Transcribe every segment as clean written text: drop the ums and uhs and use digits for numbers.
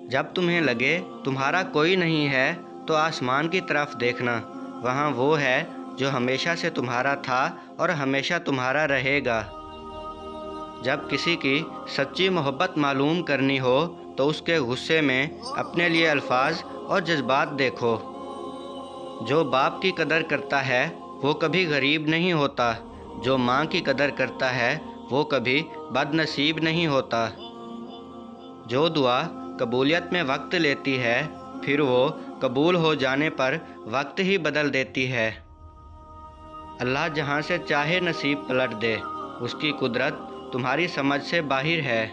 جب تمہیں لگے تمہارا کوئی نہیں ہے تو آسمان کی طرف دیکھنا، وہاں وہ ہے جو ہمیشہ سے تمہارا تھا اور ہمیشہ تمہارا رہے گا۔ جب کسی کی سچی محبت معلوم کرنی ہو تو اس کے غصے میں اپنے لیے الفاظ اور جذبات دیکھو۔ جو باپ کی قدر کرتا ہے وہ کبھی غریب نہیں ہوتا، جو ماں کی قدر کرتا ہے وہ کبھی بد نصیب نہیں ہوتا۔ جو دعا قبولیت میں وقت لیتی ہے پھر وہ قبول ہو جانے پر وقت ہی بدل دیتی ہے۔ اللہ جہاں سے چاہے نصیب پلٹ دے، اس کی قدرت تمہاری سمجھ سے باہر ہے۔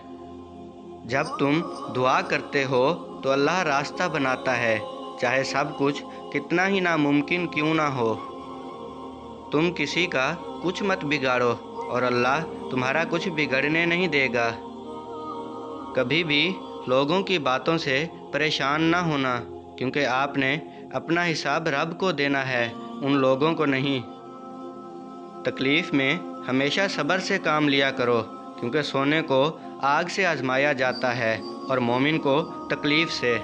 جب تم دعا کرتے ہو تو اللہ راستہ بناتا ہے، چاہے سب کچھ کتنا ہی ناممکن کیوں نہ ہو۔ تم کسی کا کچھ مت بگاڑو اور اللہ تمہارا کچھ بگڑنے نہیں دے گا۔ کبھی بھی لوگوں کی باتوں سے پریشان نہ ہونا، کیونکہ آپ نے اپنا حساب رب کو دینا ہے، ان لوگوں کو نہیں۔ تکلیف میں ہمیشہ صبر سے کام لیا کرو، کیونکہ سونے کو آگ سے آزمایا جاتا ہے اور مومن کو تکلیف سے۔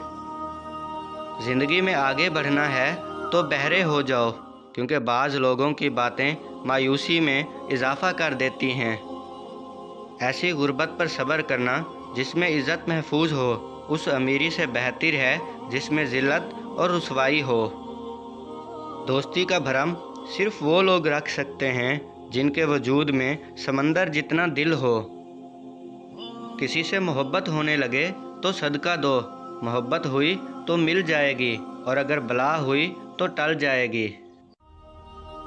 زندگی میں آگے بڑھنا ہے تو بہرے ہو جاؤ، کیونکہ بعض لوگوں کی باتیں مایوسی میں اضافہ کر دیتی ہیں۔ ایسی غربت پر صبر کرنا جس میں عزت محفوظ ہو اس امیری سے بہتر ہے جس میں ذلت اور رسوائی ہو۔ دوستی کا بھرم صرف وہ لوگ رکھ سکتے ہیں جن کے وجود میں سمندر جتنا دل ہو۔ کسی سے محبت ہونے لگے تو صدقہ دو، محبت ہوئی تو مل جائے گی اور اگر بلا ہوئی تو ٹل جائے گی۔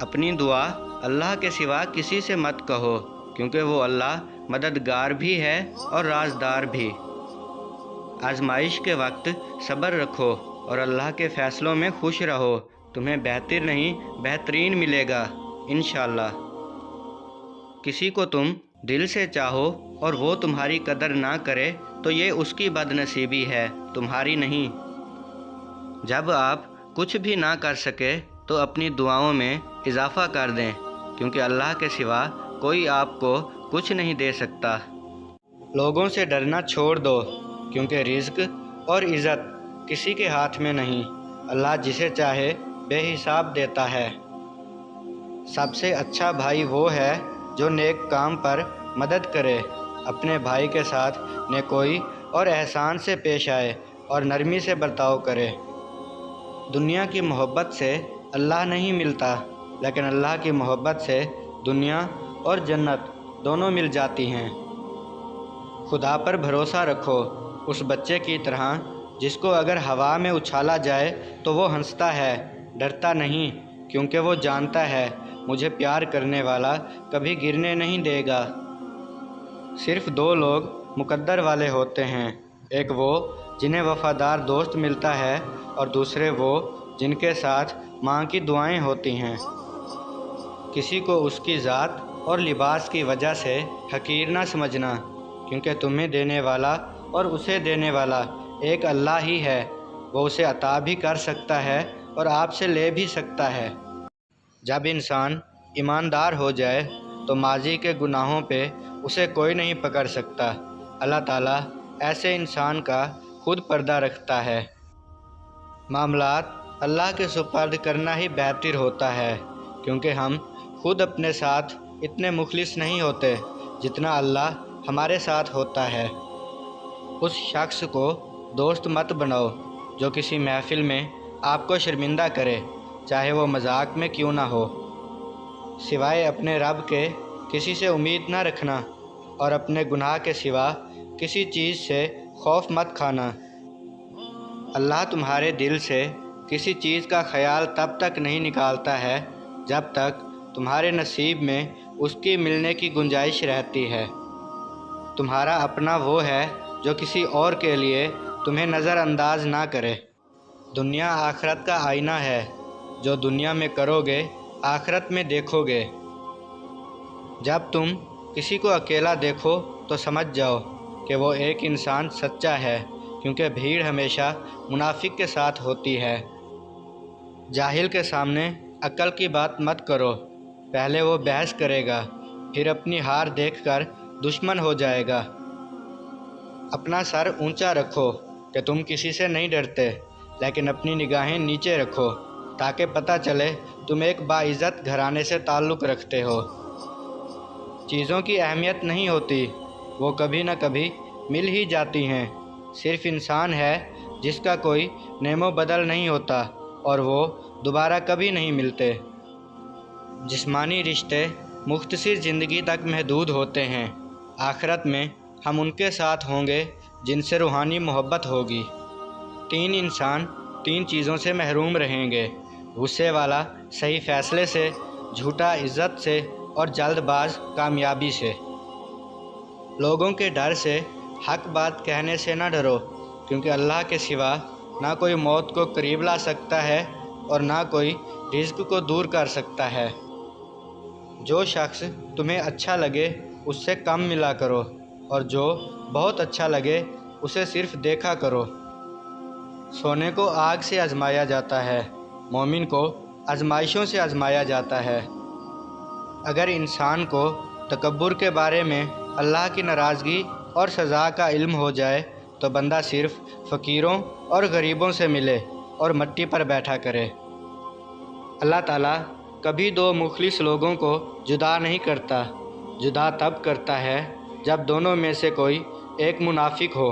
اپنی دعا اللہ کے سوا کسی سے مت کہو، کیونکہ وہ اللہ مددگار بھی ہے اور رازدار بھی۔ آزمائش کے وقت صبر رکھو اور اللہ کے فیصلوں میں خوش رہو، تمہیں بہتر نہیں بہترین ملے گا انشاءاللہ۔ کسی کو تم دل سے چاہو اور وہ تمہاری قدر نہ کرے تو یہ اس کی بد نصیبی ہے، تمہاری نہیں۔ جب آپ کچھ بھی نہ کر سکے تو اپنی دعاؤں میں اضافہ کر دیں، کیونکہ اللہ کے سوا کوئی آپ کو کچھ نہیں دے سکتا۔ لوگوں سے ڈرنا چھوڑ دو، کیونکہ رزق اور عزت کسی کے ہاتھ میں نہیں، اللہ جسے چاہے بے حساب دیتا ہے۔ سب سے اچھا بھائی وہ ہے جو نیک کام پر مدد کرے، اپنے بھائی کے ساتھ نیکوئی اور احسان سے پیش آئے اور نرمی سے برتاؤ کرے۔ دنیا کی محبت سے اللہ نہیں ملتا، لیکن اللہ کی محبت سے دنیا اور جنت دونوں مل جاتی ہیں۔ خدا پر بھروسہ رکھو، اس بچے کی طرح جس کو اگر ہوا میں اچھالا جائے تو وہ ہنستا ہے، ڈرتا نہیں، کیونکہ وہ جانتا ہے مجھے پیار کرنے والا کبھی گرنے نہیں دے گا۔ صرف دو لوگ مقدر والے ہوتے ہیں، ایک وہ جنہیں وفادار دوست ملتا ہے اور دوسرے وہ جن کے ساتھ ماں کی دعائیں ہوتی ہیں۔ کسی کو اس کی ذات اور لباس کی وجہ سے حقیر نہ سمجھنا، کیونکہ تمہیں دینے والا اور اسے دینے والا ایک اللہ ہی ہے، وہ اسے عطا بھی کر سکتا ہے اور آپ سے لے بھی سکتا ہے۔ جب انسان ایماندار ہو جائے تو ماضی کے گناہوں پہ اسے کوئی نہیں پکڑ سکتا۔ اللہ تعالیٰ ایسے انسان کا خود پردہ رکھتا ہے۔ معاملات اللہ کے سپرد کرنا ہی بہتر ہوتا ہے، کیونکہ ہم خود اپنے ساتھ اتنے مخلص نہیں ہوتے جتنا اللہ ہمارے ساتھ ہوتا ہے۔ اس شخص کو دوست مت بناؤ جو کسی محفل میں آپ کو شرمندہ کرے، چاہے وہ مذاق میں کیوں نہ ہو۔ سوائے اپنے رب کے کسی سے امید نہ رکھنا اور اپنے گناہ کے سوا کسی چیز سے خوف مت کھانا۔ اللہ تمہارے دل سے کسی چیز کا خیال تب تک نہیں نکالتا ہے جب تک تمہارے نصیب میں اس کی ملنے کی گنجائش رہتی ہے۔ تمہارا اپنا وہ ہے جو کسی اور کے لیے تمہیں نظر انداز نہ کرے۔ دنیا آخرت کا آئینہ ہے، جو دنیا میں کرو گے آخرت میں دیکھو گے۔ جب تم کسی کو اکیلا دیکھو تو سمجھ جاؤ کہ وہ ایک انسان سچا ہے، کیونکہ بھیڑ ہمیشہ منافق کے ساتھ ہوتی ہے۔ جاہل کے سامنے عقل کی بات مت کرو، پہلے وہ بحث کرے گا، پھر اپنی ہار دیکھ کر دشمن ہو جائے گا۔ اپنا سر اونچا رکھو کہ تم کسی سے نہیں ڈرتے، لیکن اپنی نگاہیں نیچے رکھو تاکہ پتہ چلے تم ایک باعزت گھرانے سے تعلق رکھتے ہو۔ چیزوں کی اہمیت نہیں ہوتی، وہ کبھی نہ کبھی مل ہی جاتی ہیں۔ صرف انسان ہے جس کا کوئی نعم و بدل نہیں ہوتا اور وہ دوبارہ کبھی نہیں ملتے۔ جسمانی رشتے مختصر زندگی تک محدود ہوتے ہیں، آخرت میں ہم ان کے ساتھ ہوں گے جن سے روحانی محبت ہوگی۔ 3 انسان 3 چیزوں سے محروم رہیں گے: غصے والا صحیح فیصلے سے، جھوٹا عزت سے، اور جلد باز کامیابی سے۔ لوگوں کے ڈر سے حق بات کہنے سے نہ ڈرو، کیونکہ اللہ کے سوا نہ کوئی موت کو قریب لا سکتا ہے اور نہ کوئی رزق کو دور کر سکتا ہے۔ جو شخص تمہیں اچھا لگے اس سے کم ملا کرو، اور جو بہت اچھا لگے اسے صرف دیکھا کرو۔ سونے کو آگ سے آزمایا جاتا ہے، مومن کو آزمائشوں سے آزمایا جاتا ہے۔ اگر انسان کو تکبر کے بارے میں اللہ کی ناراضگی اور سزا کا علم ہو جائے تو بندہ صرف فقیروں اور غریبوں سے ملے اور مٹی پر بیٹھا کرے۔ اللہ تعالیٰ کبھی 2 مخلص لوگوں کو جدا نہیں کرتا، جدا تب کرتا ہے جب دونوں میں سے کوئی ایک منافق ہو۔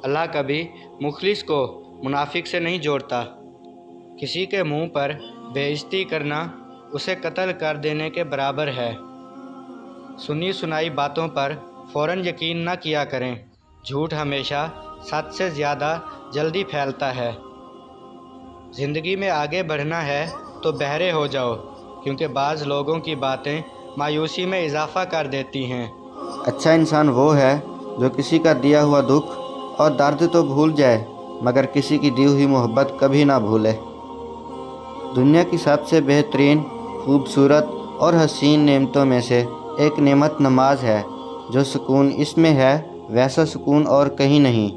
اللہ کبھی مخلص کو منافق سے نہیں جوڑتا۔ کسی کے منہ پر بے عزتی کرنا اسے قتل کر دینے کے برابر ہے۔ سنی سنائی باتوں پر فوراً یقین نہ کیا کریں، جھوٹ ہمیشہ سچ سے زیادہ جلدی پھیلتا ہے۔ زندگی میں آگے بڑھنا ہے تو بہرے ہو جاؤ، کیونکہ بعض لوگوں کی باتیں مایوسی میں اضافہ کر دیتی ہیں۔ اچھا انسان وہ ہے جو کسی کا دیا ہوا دکھ اور درد تو بھول جائے مگر کسی کی دی ہوئی محبت کبھی نہ بھولے۔ دنیا کی سب سے بہترین، خوبصورت اور حسین نعمتوں میں سے ایک نعمت نماز ہے۔ جو سکون اس میں ہے ویسا سکون اور کہیں نہیں۔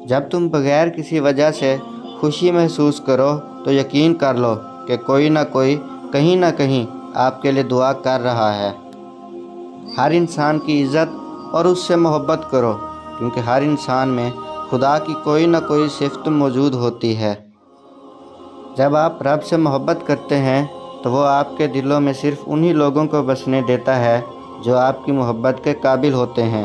جب تم بغیر کسی وجہ سے خوشی محسوس کرو تو یقین کر لو کہ کوئی نہ کوئی کہیں نہ کہیں آپ کے لیے دعا کر رہا ہے۔ ہر انسان کی عزت اور اس سے محبت کرو، کیونکہ ہر انسان میں خدا کی کوئی نہ کوئی صفت موجود ہوتی ہے۔ جب آپ رب سے محبت کرتے ہیں تو وہ آپ کے دلوں میں صرف انہی لوگوں کو بسنے دیتا ہے جو آپ کی محبت کے قابل ہوتے ہیں۔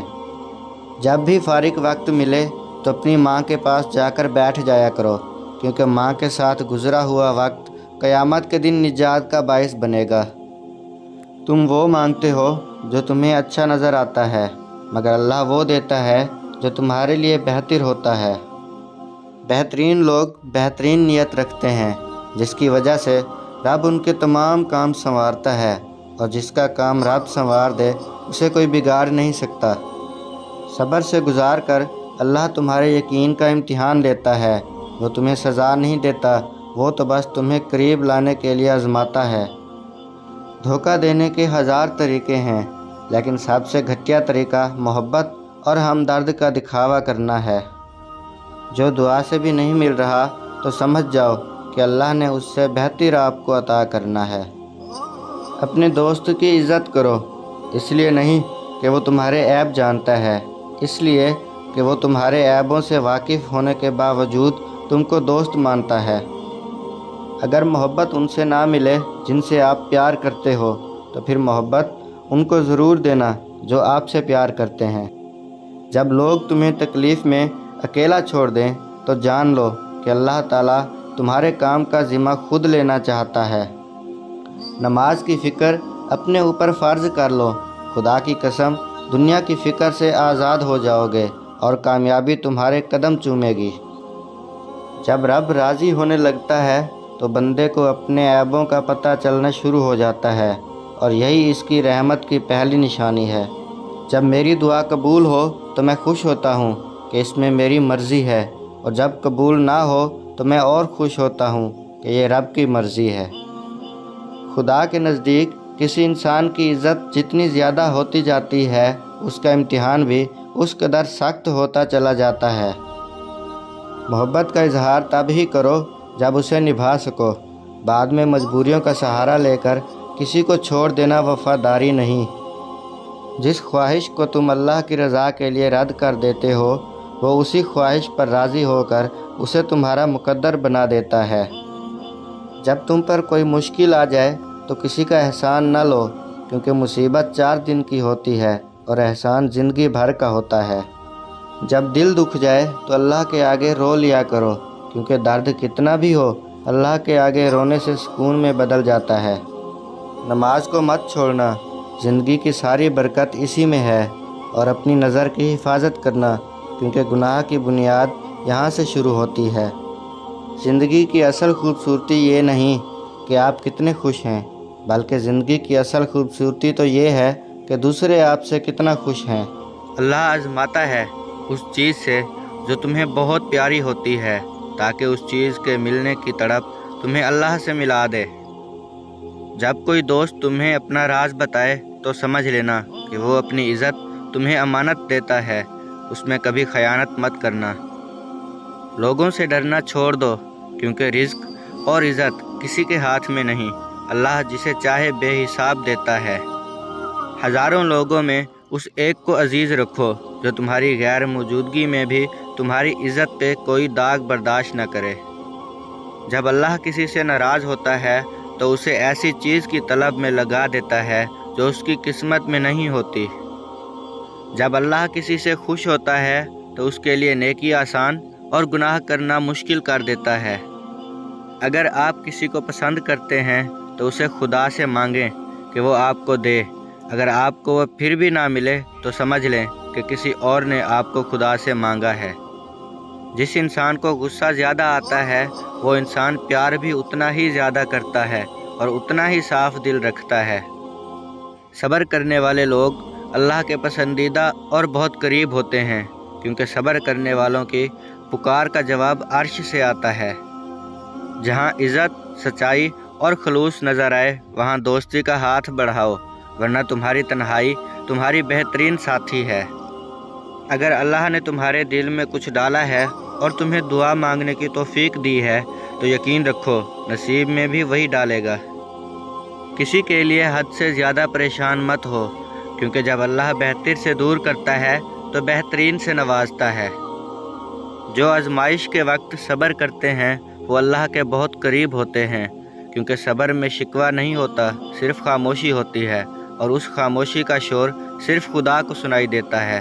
جب بھی فارغ وقت ملے تو اپنی ماں کے پاس جا کر بیٹھ جایا کرو، کیونکہ ماں کے ساتھ گزرا ہوا وقت قیامت کے دن نجات کا باعث بنے گا۔ تم وہ مانگتے ہو جو تمہیں اچھا نظر آتا ہے، مگر اللہ وہ دیتا ہے جو تمہارے لیے بہتر ہوتا ہے۔ بہترین لوگ بہترین نیت رکھتے ہیں، جس کی وجہ سے رب ان کے تمام کام سنوارتا ہے، اور جس کا کام رب سنوار دے اسے کوئی بگاڑ نہیں سکتا۔ صبر سے گزار کر اللہ تمہارے یقین کا امتحان لیتا ہے۔ وہ تمہیں سزا نہیں دیتا، وہ تو بس تمہیں قریب لانے کے لیے آزماتا ہے۔ دھوکہ دینے کے 1000 طریقے ہیں، لیکن سب سے گھٹیا طریقہ محبت اور ہمدرد کا دکھاوا کرنا ہے۔ جو دعا سے بھی نہیں مل رہا تو سمجھ جاؤ کہ اللہ نے اس سے بہتر آپ کو عطا کرنا ہے۔ اپنے دوست کی عزت کرو، اس لیے نہیں کہ وہ تمہارے عیب جانتا ہے، اس لیے کہ وہ تمہارے عیبوں سے واقف ہونے کے باوجود تم کو دوست مانتا ہے۔ اگر محبت ان سے نہ ملے جن سے آپ پیار کرتے ہو تو پھر محبت ان کو ضرور دینا جو آپ سے پیار کرتے ہیں۔ جب لوگ تمہیں تکلیف میں اکیلا چھوڑ دیں تو جان لو کہ اللہ تعالیٰ تمہارے کام کا ذمہ خود لینا چاہتا ہے۔ نماز کی فکر اپنے اوپر فرض کر لو، خدا کی قسم دنیا کی فکر سے آزاد ہو جاؤ گے اور کامیابی تمہارے قدم چومے گی۔ جب رب راضی ہونے لگتا ہے تو بندے کو اپنے عیبوں کا پتہ چلنا شروع ہو جاتا ہے، اور یہی اس کی رحمت کی پہلی نشانی ہے۔ جب میری دعا قبول ہو تو میں خوش ہوتا ہوں کہ اس میں میری مرضی ہے، اور جب قبول نہ ہو تو میں اور خوش ہوتا ہوں کہ یہ رب کی مرضی ہے۔ خدا کے نزدیک کسی انسان کی عزت جتنی زیادہ ہوتی جاتی ہے، اس کا امتحان بھی اس قدر سخت ہوتا چلا جاتا ہے۔ محبت کا اظہار تب ہی کرو جب اسے نبھا سکو، بعد میں مجبوریوں کا سہارا لے کر کسی کو چھوڑ دینا وفاداری نہیں۔ جس خواہش کو تم اللہ کی رضا کے لیے رد کر دیتے ہو وہ اسی خواہش پر راضی ہو کر اسے تمہارا مقدر بنا دیتا ہے۔ جب تم پر کوئی مشکل آ جائے تو کسی کا احسان نہ لو، کیونکہ مصیبت 4 دن کی ہوتی ہے اور احسان زندگی بھر کا ہوتا ہے۔ جب دل دکھ جائے تو اللہ کے آگے رو لیا کرو، کیونکہ درد کتنا بھی ہو اللہ کے آگے رونے سے سکون میں بدل جاتا ہے۔ نماز کو مت چھوڑنا، زندگی کی ساری برکت اسی میں ہے، اور اپنی نظر کی حفاظت کرنا، کیونکہ گناہ کی بنیاد یہاں سے شروع ہوتی ہے۔ زندگی کی اصل خوبصورتی یہ نہیں کہ آپ کتنے خوش ہیں، بلکہ زندگی کی اصل خوبصورتی تو یہ ہے کہ دوسرے آپ سے کتنا خوش ہیں۔ اللہ آزماتا ہے اس چیز سے جو تمہیں بہت پیاری ہوتی ہے، تاکہ اس چیز کے ملنے کی تڑپ تمہیں اللہ سے ملا دے۔ جب کوئی دوست تمہیں اپنا راز بتائے تو سمجھ لینا کہ وہ اپنی عزت تمہیں امانت دیتا ہے، اس میں کبھی خیانت مت کرنا۔ لوگوں سے ڈرنا چھوڑ دو، کیونکہ رزق اور عزت کسی کے ہاتھ میں نہیں، اللہ جسے چاہے بے حساب دیتا ہے۔ ہزاروں لوگوں میں اس ایک کو عزیز رکھو جو تمہاری غیر موجودگی میں بھی تمہاری عزت پہ کوئی داغ برداشت نہ کرے۔ جب اللہ کسی سے ناراض ہوتا ہے تو اسے ایسی چیز کی طلب میں لگا دیتا ہے جو اس کی قسمت میں نہیں ہوتی۔ جب اللہ کسی سے خوش ہوتا ہے تو اس کے لیے نیکی آسان اور گناہ کرنا مشکل کر دیتا ہے۔ اگر آپ کسی کو پسند کرتے ہیں تو اسے خدا سے مانگیں کہ وہ آپ کو دے۔ اگر آپ کو وہ پھر بھی نہ ملے تو سمجھ لیں کہ کسی اور نے آپ کو خدا سے مانگا ہے۔ جس انسان کو غصہ زیادہ آتا ہے وہ انسان پیار بھی اتنا ہی زیادہ کرتا ہے اور اتنا ہی صاف دل رکھتا ہے۔ صبر کرنے والے لوگ اللہ کے پسندیدہ اور بہت قریب ہوتے ہیں، کیونکہ صبر کرنے والوں کی پکار کا جواب عرش سے آتا ہے۔ جہاں عزت، سچائی اور خلوص نظر آئے وہاں دوستی کا ہاتھ بڑھاؤ، ورنہ تمہاری تنہائی تمہاری بہترین ساتھی ہے۔ اگر اللہ نے تمہارے دل میں کچھ ڈالا ہے اور تمہیں دعا مانگنے کی توفیق دی ہے تو یقین رکھو نصیب میں بھی وہی ڈالے گا۔ کسی کے لیے حد سے زیادہ پریشان مت ہو، کیونکہ جب اللہ بہتر سے دور کرتا ہے تو بہترین سے نوازتا ہے۔ جو آزمائش کے وقت صبر کرتے ہیں وہ اللہ کے بہت قریب ہوتے ہیں، کیونکہ صبر میں شکوہ نہیں ہوتا، صرف خاموشی ہوتی ہے، اور اس خاموشی کا شور صرف خدا کو سنائی دیتا ہے۔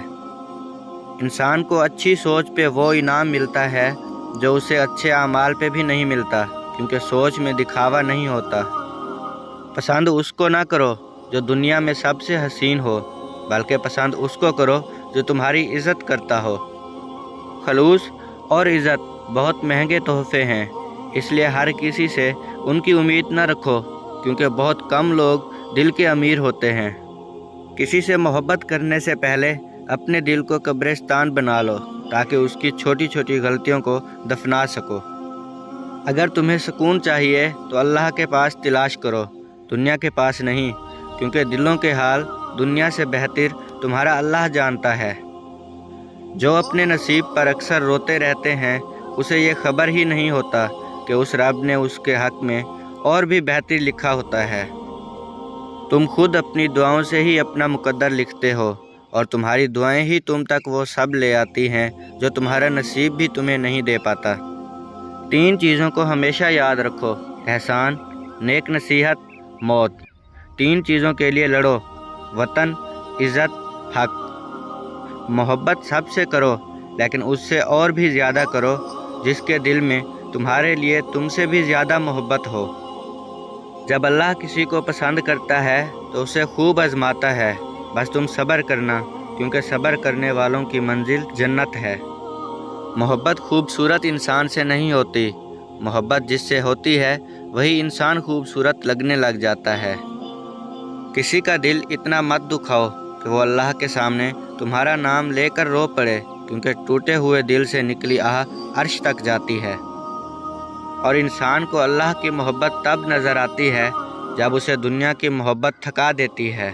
انسان کو اچھی سوچ پہ وہ انعام ملتا ہے جو اسے اچھے اعمال پہ بھی نہیں ملتا، کیونکہ سوچ میں دکھاوا نہیں ہوتا۔ پسند اس کو نہ کرو جو دنیا میں سب سے حسین ہو، بلکہ پسند اس کو کرو جو تمہاری عزت کرتا ہو۔ خلوص اور عزت بہت مہنگے تحفے ہیں، اس لیے ہر کسی سے ان کی امید نہ رکھو، کیونکہ بہت کم لوگ دل کے امیر ہوتے ہیں۔ کسی سے محبت کرنے سے پہلے اپنے دل کو قبرستان بنا لو، تاکہ اس کی چھوٹی چھوٹی غلطیوں کو دفنا سکو۔ اگر تمہیں سکون چاہیے تو اللہ کے پاس تلاش کرو، دنیا کے پاس نہیں، کیونکہ دلوں کے حال دنیا سے بہتر تمہارا اللہ جانتا ہے۔ جو اپنے نصیب پر اکثر روتے رہتے ہیں اسے یہ خبر ہی نہیں ہوتا کہ اس رب نے اس کے حق میں اور بھی بہتر لکھا ہوتا ہے۔ تم خود اپنی دعاؤں سے ہی اپنا مقدر لکھتے ہو، اور تمہاری دعائیں ہی تم تک وہ سب لے آتی ہیں جو تمہارا نصیب بھی تمہیں نہیں دے پاتا۔ 3 چیزوں کو ہمیشہ یاد رکھو: احسان، نیک نصیحت، موت۔ 3 چیزوں کے لیے لڑو: وطن، عزت، حق۔ محبت سب سے کرو، لیکن اس سے اور بھی زیادہ کرو جس کے دل میں تمہارے لیے تم سے بھی زیادہ محبت ہو۔ جب اللہ کسی کو پسند کرتا ہے تو اسے خوب آزماتا ہے، بس تم صبر کرنا، کیونکہ صبر کرنے والوں کی منزل جنت ہے۔ محبت خوبصورت انسان سے نہیں ہوتی، محبت جس سے ہوتی ہے وہی انسان خوبصورت لگنے لگ جاتا ہے۔ کسی کا دل اتنا مت دکھاؤ کہ وہ اللہ کے سامنے تمہارا نام لے کر رو پڑے، کیونکہ ٹوٹے ہوئے دل سے نکلی آہ عرش تک جاتی ہے۔ اور انسان کو اللہ کی محبت تب نظر آتی ہے جب اسے دنیا کی محبت تھکا دیتی ہے۔